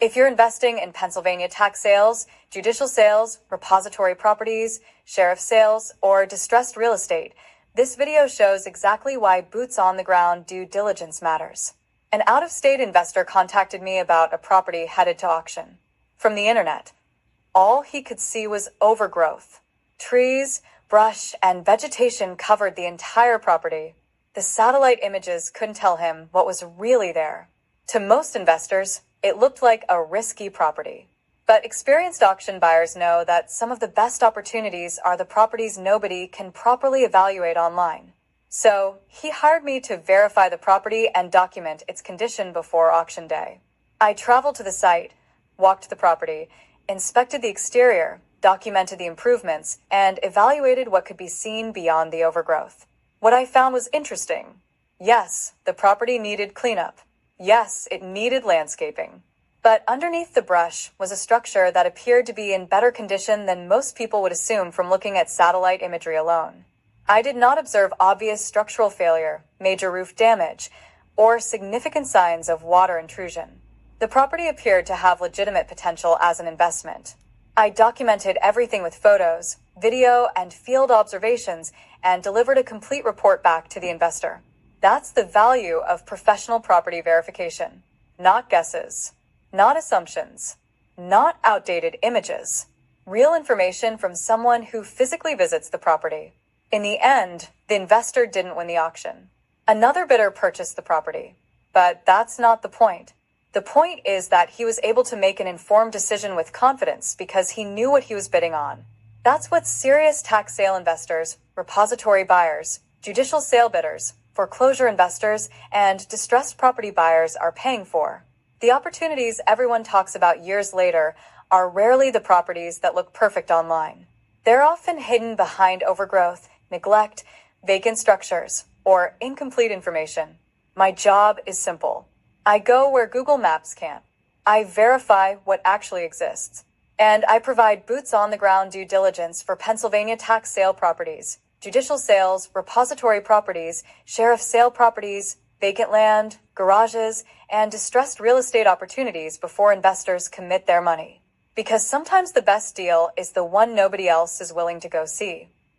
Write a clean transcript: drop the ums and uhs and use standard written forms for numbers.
If you're investing in Pennsylvania tax sales, judicial sales, repository properties, sheriff sales, or distressed real estate, this video shows exactly why boots on the ground due diligence matters. An out-of-state investor contacted me about a property headed to auction. From the internet, all he could see was overgrowth. Trees, brush, and vegetation covered the entire property. The satellite images couldn't tell him what was really there. To most investors, it looked like a risky property. But experienced auction buyers know that some of the best opportunities are the properties nobody can properly evaluate online. So, he hired me to verify the property and document its condition before auction day. I traveled to the site, walked the property, inspected the exterior, documented the improvements, and evaluated what could be seen beyond the overgrowth. What I found was interesting. Yes, the property needed cleanup. Yes, it needed landscaping. But underneath the brush was a structure that appeared to be in better condition than most people would assume from looking at satellite imagery alone. I did not observe obvious structural failure, major roof damage, or significant signs of water intrusion. The property appeared to have legitimate potential as an investment. I documented everything with photos, video, and field observations and delivered a complete report back to the investor. That's the value of professional property verification. Not guesses, not assumptions, not outdated images. Real information from someone who physically visits the property. In the end, the investor didn't win the auction. Another bidder purchased the property. But that's not the point. The point is that he was able to make an informed decision with confidence because he knew what he was bidding on. That's what serious tax sale investors, repository buyers, judicial sale bidders, foreclosure investors, and distressed property buyers are paying for. The opportunities everyone talks about years later are rarely the properties that look perfect online. They're often hidden behind overgrowth, neglect, vacant structures, or incomplete information. My job is simple. I go where Google Maps can't. I verify what actually exists. And I provide boots-on-the-ground due diligence for Pennsylvania tax sale properties, judicial sales, repository properties, sheriff sale properties, vacant land, garages, and distressed real estate opportunities before investors commit their money. Because sometimes the best deal is the one nobody else is willing to go see.